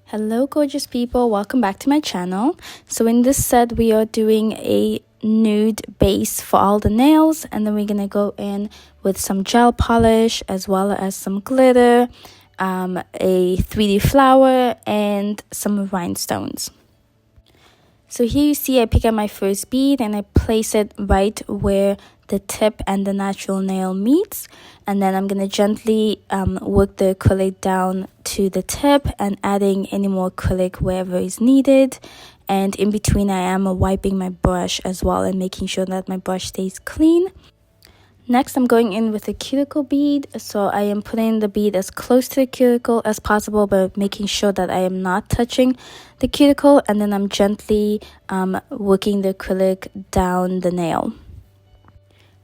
Hello gorgeous people, welcome back to my channel. So in this set we are doing a nude base for all the nails, and then we're gonna go in with some gel polish as well as some glitter, a 3D flower and some rhinestones. So here you see I pick up my first bead and I place it right where the tip and the natural nail meets, and then I'm gonna gently work the acrylic down to the tip and adding any more acrylic wherever is needed. And in between I am wiping my brush as well and making sure that my brush stays clean. Next, I'm going in with a cuticle bead, so I am putting the bead as close to the cuticle as possible, but making sure that I am not touching the cuticle, and then I'm gently working the acrylic down the nail.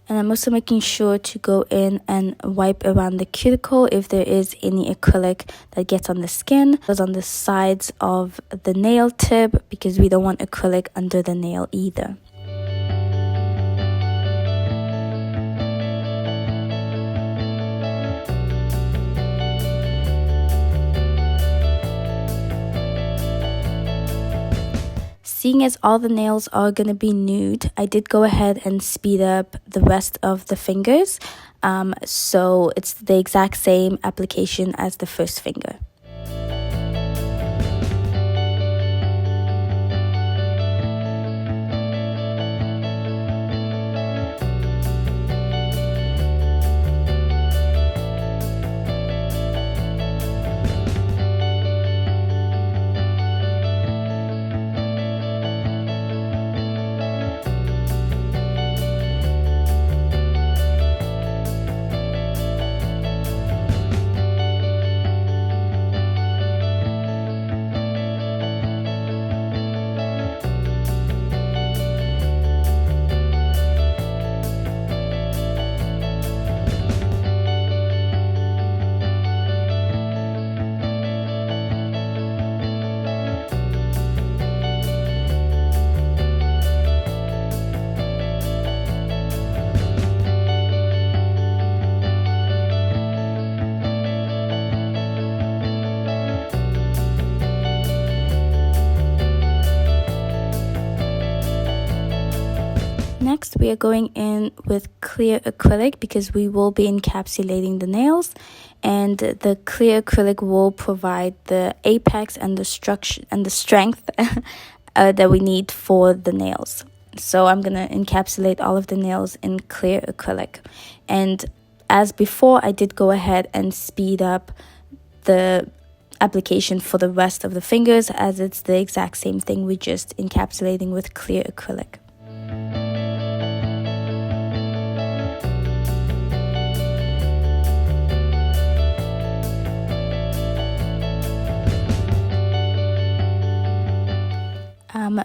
And I'm also making sure to go in and wipe around the cuticle if there is any acrylic that gets on the skin. It goes on the sides of the nail tip because we don't want acrylic under the nail either. Seeing as all the nails are going to be nude, I did go ahead and speed up the rest of the fingers. So it's the exact same application as the first finger. Next, we are going in with clear acrylic because we will be encapsulating the nails, and the clear acrylic will provide the apex and the structure and the strength that we need for the nails. So I'm going to encapsulate all of the nails in clear acrylic. And as before, I did go ahead and speed up the application for the rest of the fingers, as it's the exact same thing, we're just encapsulating with clear acrylic.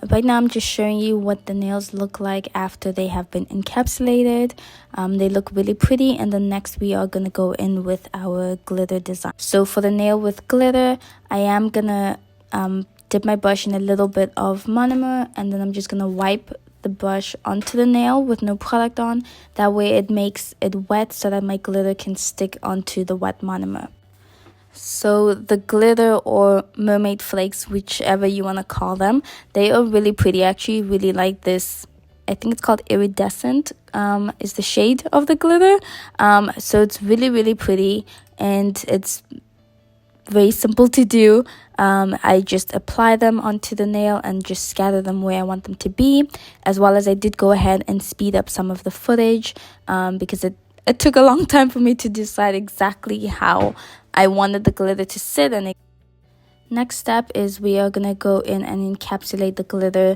Right now I'm just showing you what the nails look like after they have been encapsulated. They look really pretty, and then next we are going to go in with our glitter design. So for the nail with glitter, I am going to dip my brush in a little bit of monomer, and then I'm just going to wipe the brush onto the nail with no product on. That way it makes it wet so that my glitter can stick onto the wet monomer. So the glitter or mermaid flakes, whichever you want to call them, they are really pretty. I actually really like this. I think it's called iridescent is the shade of the glitter. So it's really pretty, and it's very simple to do. I just apply them onto the nail and just scatter them where I want them to be, as well as I did go ahead and speed up some of the footage because it took a long time for me to decide exactly how I wanted the glitter to sit. And next step is we are going to go in and encapsulate the glitter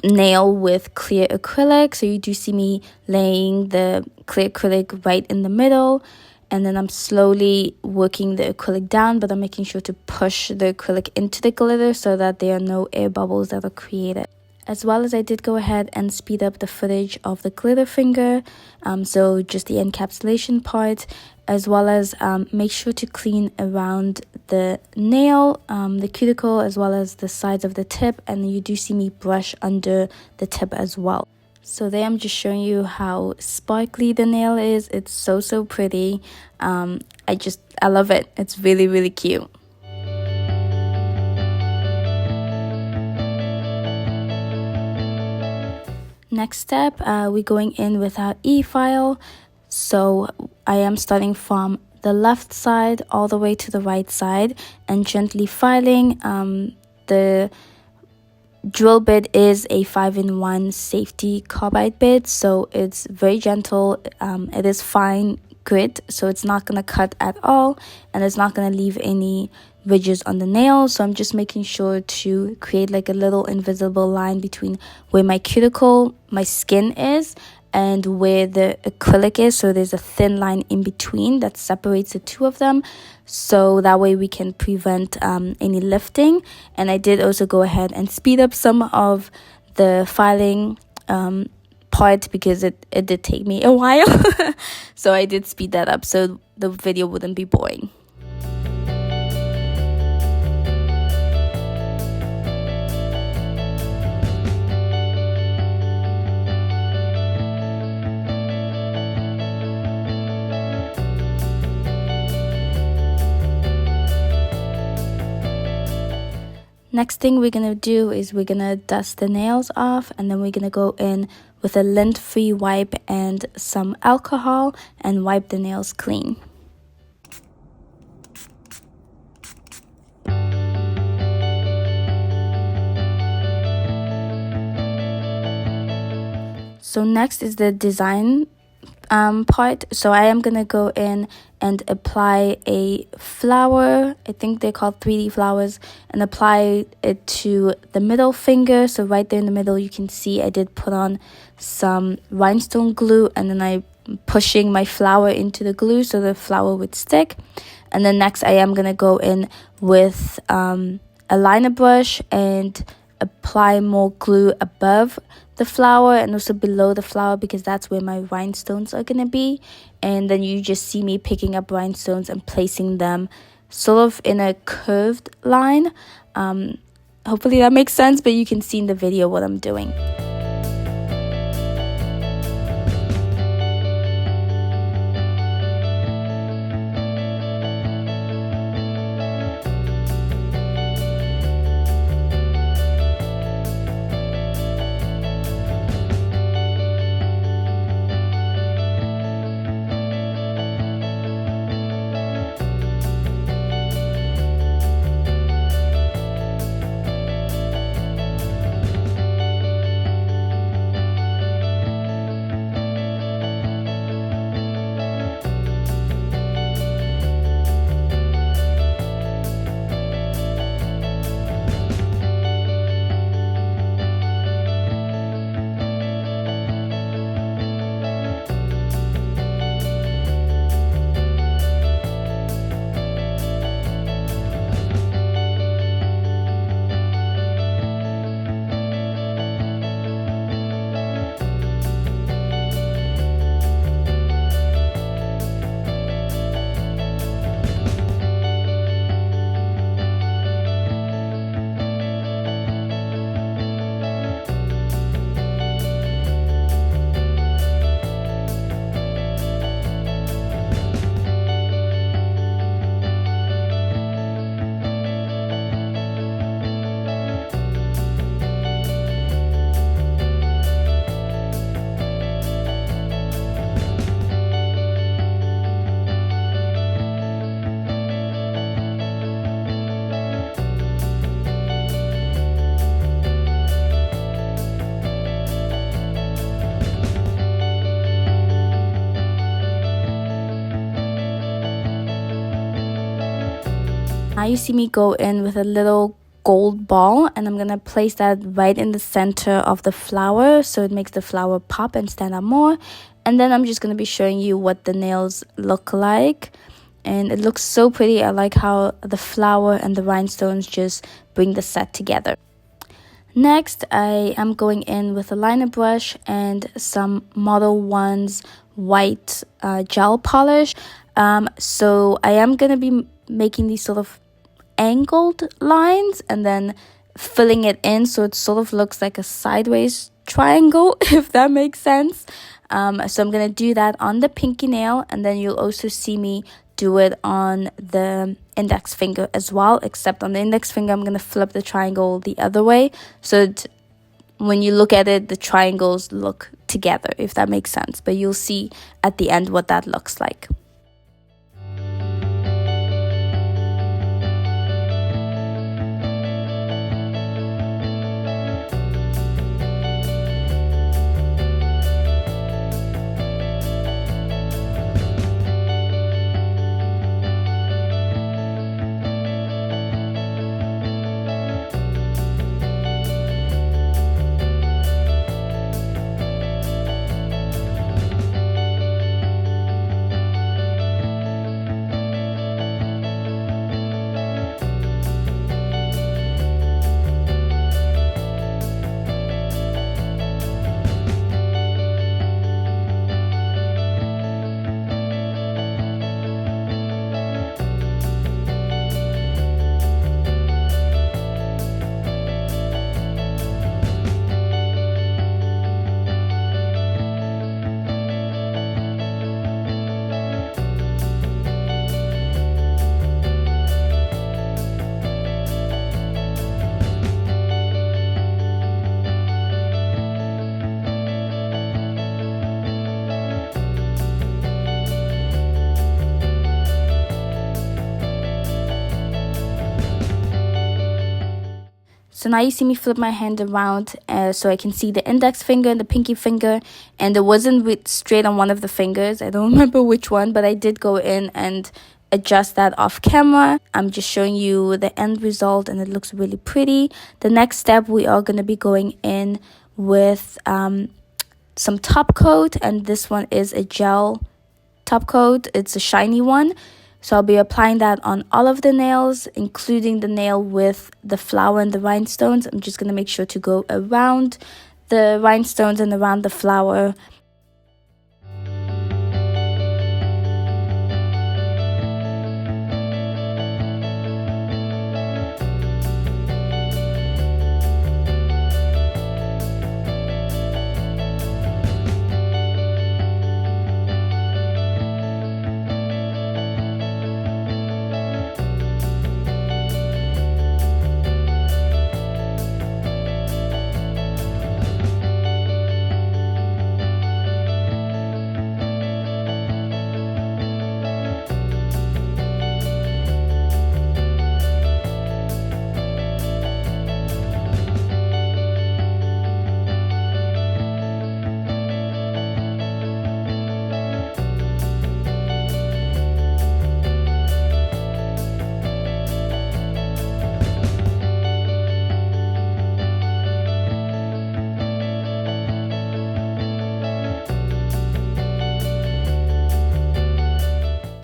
nail with clear acrylic. So you do see me laying the clear acrylic right in the middle, and then I'm slowly working the acrylic down, but I'm making sure to push the acrylic into the glitter so that there are no air bubbles that are created. As well as I did go ahead and speed up the footage of the glitter finger, so just the encapsulation part, as well as make sure to clean around the nail, the cuticle, as well as the sides of the tip, and you do see me brush under the tip as well. So there I'm just showing you how sparkly the nail is. It's so pretty. I love it. It's really cute. Next step, we're going in with our e-file. So I am starting from the left side all the way to the right side and gently filing. The drill bit is a 5-in-1 safety carbide bit, so it's very gentle. It is fine grit, so it's not gonna cut at all, and it's not gonna leave any ridges on the nail. So I'm just making sure to create like a little invisible line between where my cuticle, my skin is, and where the acrylic is. So there's a thin line in between that separates the two of them, so that way we can prevent any lifting. And I did also go ahead and speed up some of the filing part because it did take me a while. So I did speed that up so the video wouldn't be boring. Next thing we're gonna do is we're gonna dust the nails off, and then we're gonna go in with a lint-free wipe and some alcohol and wipe the nails clean. So next is the design part. So I am gonna go in and apply a flower. I think they're called 3D flowers, and apply it to the middle finger. So right there in the middle, you can see I did put on some rhinestone glue, and then I pushing my flower into the glue so the flower would stick. And then next I am gonna go in with a liner brush and apply more glue above the flower and also below the flower, because that's where my rhinestones are gonna be. And then you just see me picking up rhinestones and placing them sort of in a curved line. Hopefully that makes sense, but you can see in the video what I'm doing. Now you see me go in with a little gold ball, and I'm gonna place that right in the center of the flower so it makes the flower pop and stand out more. And then I'm just gonna be showing you what the nails look like, and it looks so pretty. I like how the flower and the rhinestones just bring the set together. Next, I am going in with a liner brush and some Model 1's white gel polish. So I am gonna be making these sort of angled lines and then filling it in so it sort of looks like a sideways triangle, if that makes sense. So I'm gonna do that on the pinky nail, and then you'll also see me do it on the index finger as well, except on the index finger I'm gonna flip the triangle the other way so it when you look at it, the triangles look together, if that makes sense. But you'll see at the end what that looks like. So now you see me flip my hand around so I can see the index finger and the pinky finger, and it wasn't straight on one of the fingers. I don't remember which one, but I did go in and adjust that off camera. I'm just showing you the end result and it looks really pretty. The next step, we are going to be going in with some top coat, and this one is a gel top coat. It's a shiny one. So I'll be applying that on all of the nails, including the nail with the flower and the rhinestones. I'm just going to make sure to go around the rhinestones and around the flower.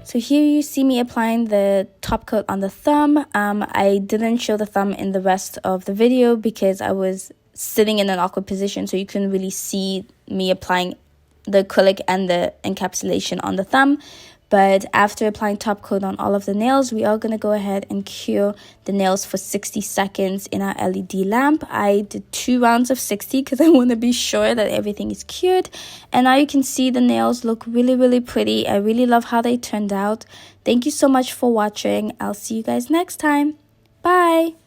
So here you see me applying the top coat on the thumb. I didn't show the thumb in the rest of the video because I was sitting in an awkward position, so you couldn't really see me applying the acrylic and the encapsulation on the thumb. But after applying top coat on all of the nails, we are going to go ahead and cure the nails for 60 seconds in our LED lamp. I did 2 rounds of 60 because I want to be sure that everything is cured. And now you can see the nails look really, really pretty. I really love how they turned out. Thank you so much for watching. I'll see you guys next time. Bye!